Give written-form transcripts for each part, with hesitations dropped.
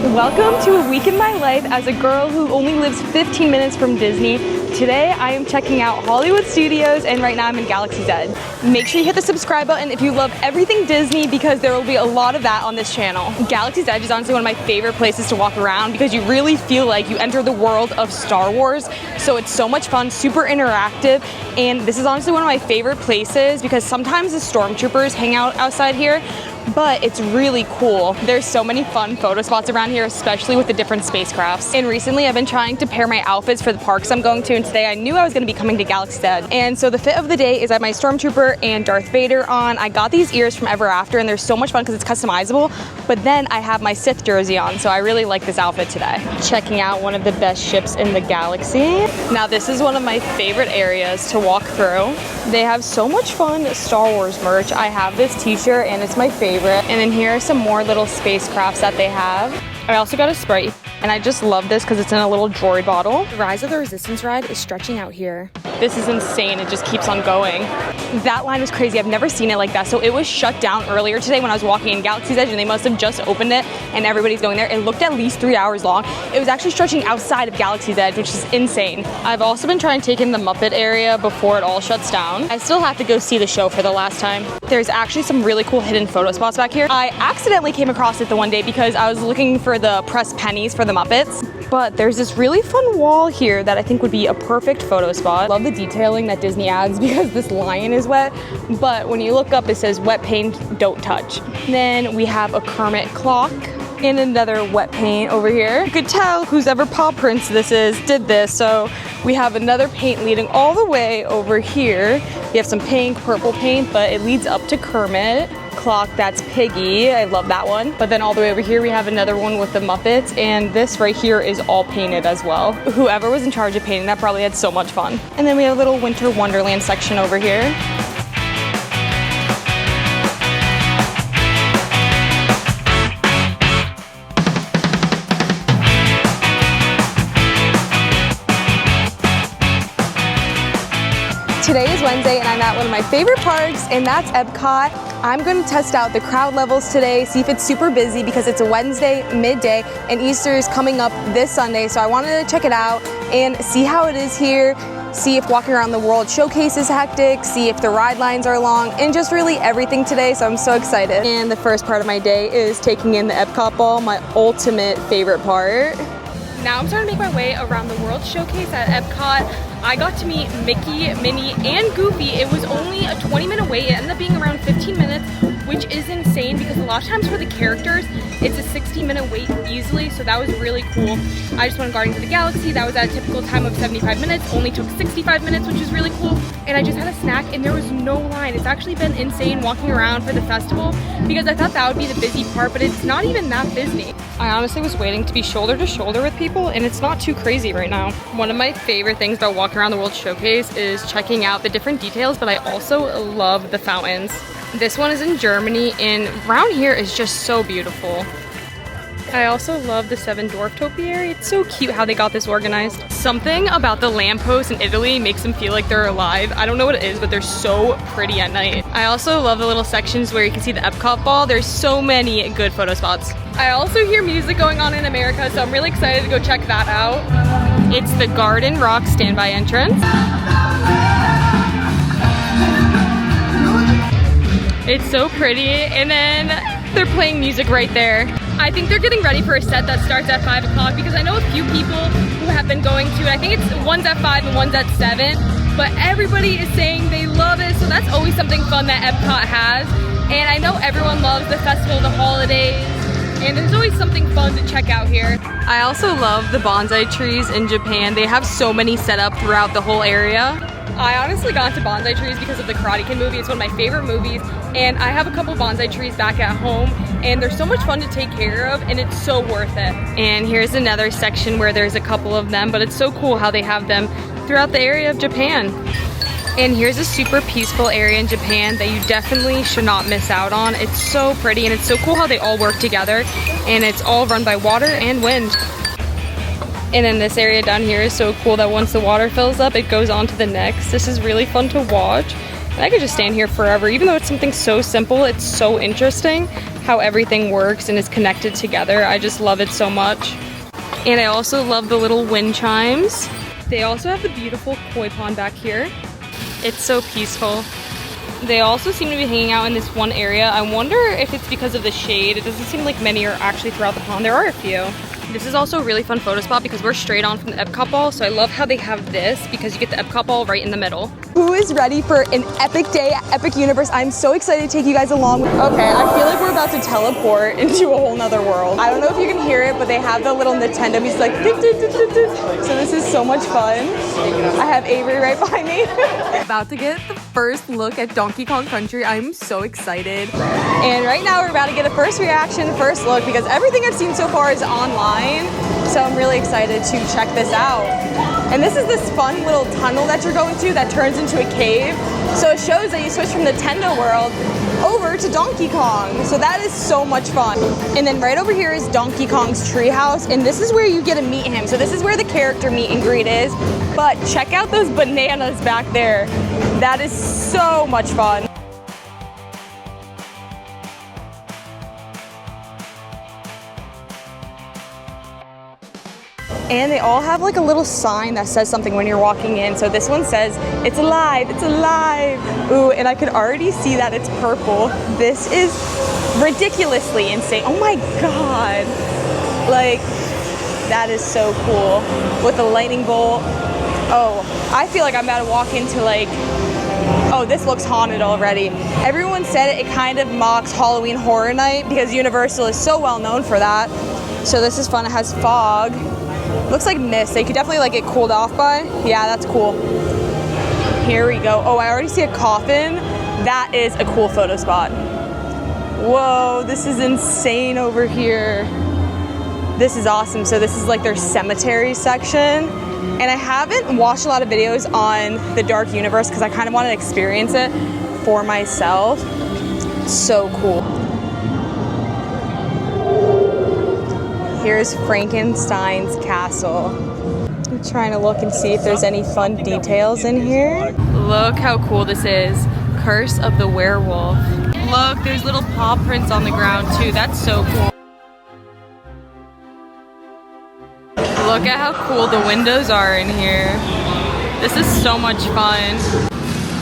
Welcome to a week in my life as a girl who only lives 15 minutes from Disney. Today I am checking out Hollywood Studios and right now I'm in Galaxy's Edge. Make sure you hit the subscribe button if you love everything Disney because there will be a lot of that on this channel. Galaxy's Edge is honestly one of my favorite places to walk around because you really feel like you enter the world of Star Wars. So it's so much fun, super interactive, and this is honestly one of my favorite places because sometimes the stormtroopers hang out outside here, but it's really cool. There's so many fun photo spots around here, especially with the different spacecrafts. And recently I've been trying to pair my outfits for the parks I'm going to, and today I knew I was going to be coming to Galaxy's Edge. And so the fit of the day is I have my Stormtrooper and Darth Vader on. I got these ears from Ever After and they're so much fun because it's customizable, but then I have my Sith jersey on, so I really like this outfit today. Checking out one of the best ships in the galaxy. Now this is one of my favorite areas to walk through. They have so much fun Star Wars merch. I have this t-shirt and it's my favorite. And then here are some more little spacecrafts that they have. I also got a Sprite, and I just love this because it's in a little droid bottle. The Rise of the Resistance ride is stretching out here. This is insane, it just keeps on going. That line was crazy, I've never seen it like that. So it was shut down earlier today when I was walking in Galaxy's Edge and they must have just opened it and everybody's going there. It looked at least 3 hours long. It was actually stretching outside of Galaxy's Edge, which is insane. I've also been trying to take in the Muppet area before it all shuts down. I still have to go see the show for the last time. There's actually some really cool hidden photo spots back here. I accidentally came across it the one day because I was looking for the pressed pennies for the Muppets. But there's this really fun wall here that I think would be a perfect photo spot. Love the detailing that Disney adds because this lion is wet, but when you look up it says wet paint, don't touch. Then we have a Kermit clock and another wet paint over here. You could tell whose ever paw prints this is did this, so we have another paint leading all the way over here. We have some pink, purple paint, but it leads up to Kermit. Clock, that's Piggy, I love that one. But then all the way over here we have another one with the Muppets, and this right here is all painted as well. Whoever was in charge of painting that probably had so much fun. And then we have a little Winter Wonderland section over here. Today is Wednesday and I'm at one of my favorite parks, and that's Epcot. I'm going to test out the crowd levels today, see if it's super busy because it's a Wednesday midday and Easter is coming up this Sunday, so I wanted to check it out and see how it is here, see if walking around the World Showcase is hectic, see if the ride lines are long, and just really everything today, so I'm so excited. And the first part of my day is taking in the Epcot ball, my ultimate favorite part. Now I'm starting to make my way around the World Showcase at Epcot. I got to meet Mickey, Minnie, and Goofy. It was only a 20-minute wait. It ended up being around 15 minutes, which is insane because a lot of times for the characters, it's a 60-minute wait easily, so that was really cool. I just went to Guardians of the Galaxy. That was at a typical time of 75 minutes. Only took 65 minutes, which is really cool. And I just had a snack and there was no line. It's actually been insane walking around for the festival because I thought that would be the busy part, but it's not even that busy. I honestly was waiting to be shoulder to shoulder with people and it's not too crazy right now. One of my favorite things about walking around the World Showcase is checking out the different details, but I also love the fountains. This one is in Germany and around here is just so beautiful. I also love the Seven Dwarf Topiary. It's so cute how they got this organized. Something about the lampposts in Italy makes them feel like they're alive. I don't know what it is, but they're so pretty at night. I also love the little sections where you can see the Epcot ball. There's so many good photo spots. I also hear music going on in America, so I'm really excited to go check that out. It's the Garden Rock standby entrance. It's so pretty, and then they're playing music right there. I think they're getting ready for a set that starts at 5 o'clock because I know a few people who have been going to it. I think it's one's at 5 and one's at 7, but everybody is saying they love it, so that's always something fun that Epcot has. And I know everyone loves the festival of the holidays, and there's always something fun to check out here. I also love the bonsai trees in Japan. They have so many set up throughout the whole area. I honestly got into bonsai trees because of the Karate Kid movie. It's one of my favorite movies, and I have a couple bonsai trees back at home, and they're so much fun to take care of, and it's so worth it. And here's another section where there's a couple of them, but it's so cool how they have them throughout the area of Japan. And here's a super peaceful area in Japan that you definitely should not miss out on. It's so pretty, and it's so cool how they all work together, and it's all run by water and wind. And then this area down here is so cool that once the water fills up, it goes on to the next. This is really fun to watch. And I could just stand here forever. Even though it's something so simple, it's so interesting. how everything works and is connected together. I just love it so much. And I also love the little wind chimes. They also have the beautiful koi pond back here. It's so peaceful. They also seem to be hanging out in this one area. I wonder if it's because of the shade. It doesn't seem like many are actually throughout the pond. There are a few. This is also a really fun photo spot because we're straight on from the Epcot ball, so I love how they have this because you get the Epcot ball right in the middle. Who is ready for an epic day at Epic Universe? I'm so excited to take you guys along. Okay, I feel like we're about to teleport into a whole nother world. I don't know if you can hear it, but they have the little Nintendo music like so this is so much fun. I have Avery right behind me. About to get the first look at Donkey Kong Country. I'm so excited. And right now we're about to get a first reaction, first look, because everything I've seen so far is online. So I'm really excited to check this out. And this is this fun little tunnel that you're going to that turns into a cave. So it shows that you switch from the Nintendo world over to Donkey Kong. So that is so much fun. And then right over here is Donkey Kong's treehouse. And this is where you get to meet him. So this is where the character meet and greet is. But check out those bananas back there. That is so much fun. And they all have like a little sign that says something when you're walking in. So this one says, "It's alive, it's alive." Ooh, and I could already see that it's purple. This is ridiculously insane. Oh my God. Like, that is so cool. With the lightning bolt. Oh, I feel like I'm about to walk into like, oh, this looks haunted already. Everyone said it kind of mocks Halloween Horror Night because Universal is so well known for that. So this is fun. It has fog. Looks like mist. They could definitely like get cooled off by. Yeah, that's cool. Here we go. Oh, I already see a coffin. That is a cool photo spot. Whoa, this is insane over here. This is awesome. So this is like their cemetery section. And I haven't watched a lot of videos on the Dark Universe because I kind of want to experience it for myself. So cool. Here's Frankenstein's castle. I'm trying to look and see if there's any fun details in here. Look how cool this is. Curse of the Werewolf. Look, there's little paw prints on the ground too. That's so cool. Look at how cool the windows are in here. This is so much fun.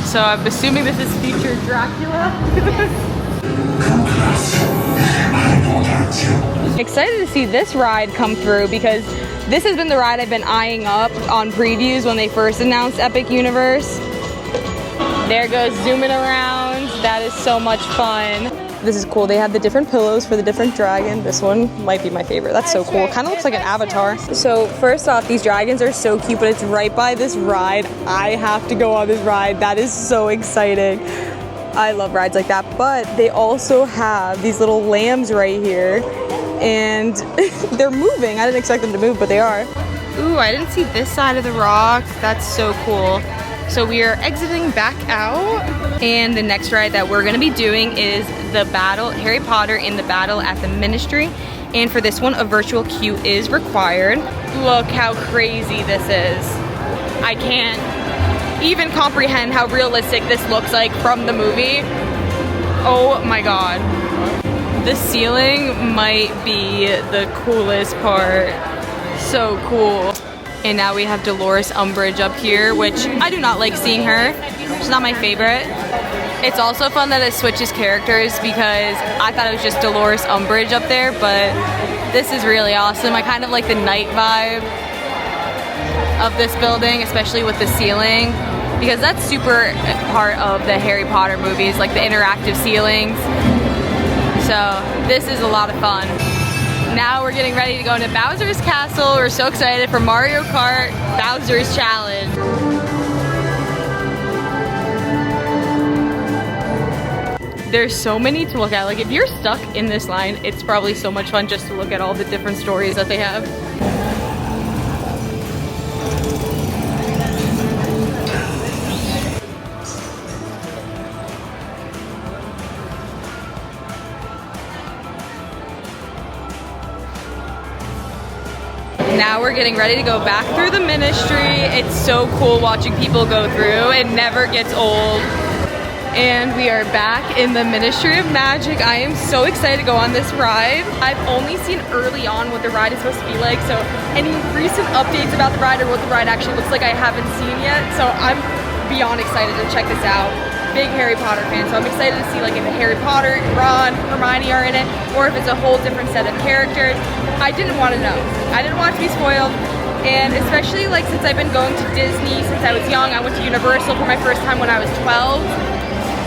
So I'm assuming this is future Dracula. Excited to see this ride come through because this has been the ride I've been eyeing up on previews when they first announced Epic Universe. There goes zooming around. That is so much fun. This is cool. They have the different pillows for the different dragon. This one might be my favorite. That's so cool. Kind of looks like an avatar. So first off, these dragons are so cute, but it's right by this ride. I have to go on this ride. That is so exciting. I love rides like that, but they also have these little lambs right here, and they're moving. I didn't expect them to move, but they are. Ooh, I didn't see this side of the rock. That's so cool. So we are exiting back out, and the next ride that we're gonna be doing is the battle, Harry Potter in the Battle at the Ministry. And for this one, a virtual queue is required. Look how crazy this is. I can't even comprehend how realistic this looks like from the movie. Oh my God. The ceiling might be the coolest part. So cool. And now we have Dolores Umbridge up here, which I do not like seeing her. She's not my favorite. It's also fun that it switches characters because I thought it was just Dolores Umbridge up there, but this is really awesome. I kind of like the night vibe of this building, especially with the ceiling, because that's super part of the Harry Potter movies, like the interactive ceilings. So this is a lot of fun. Now we're getting ready to go into Bowser's Castle. We're so excited for Mario Kart Bowser's Challenge. There's so many to look at. Like if you're stuck in this line, it's probably so much fun just to look at all the different stories that they have. Now we're getting ready to go back through the Ministry. It's so cool watching people go through. It never gets old. And we are back in the Ministry of Magic. I am so excited to go on this ride. I've only seen early on what the ride is supposed to be like, so any recent updates about the ride or what the ride actually looks like I haven't seen yet, so I'm beyond excited to check this out. Big Harry Potter fan, so I'm excited to see like if Harry Potter, Ron, Hermione are in it, or if it's a whole different set of characters. I didn't want to know. I didn't want to be spoiled. And especially like since I've been going to Disney since I was young, I went to Universal for my first time when I was 12.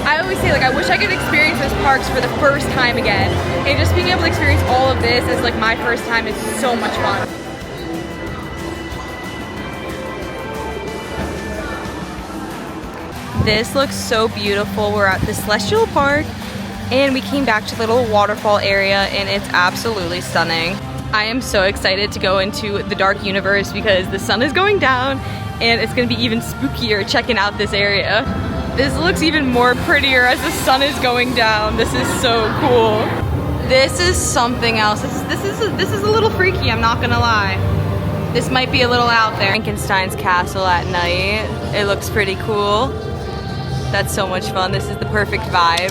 I always say like I wish I could experience those parks for the first time again. And just being able to experience all of this as like my first time is so much fun. This looks so beautiful. We're at the Celestial Park and we came back to the little waterfall area and it's absolutely stunning. I am so excited to go into the dark universe because the sun is going down and it's gonna be even spookier checking out this area. This looks even more prettier as the sun is going down. This is so cool. This is something else. This is a little freaky, I'm not gonna lie. This might be a little out there. Frankenstein's castle at night. It looks pretty cool. That's so much fun. This is the perfect vibe.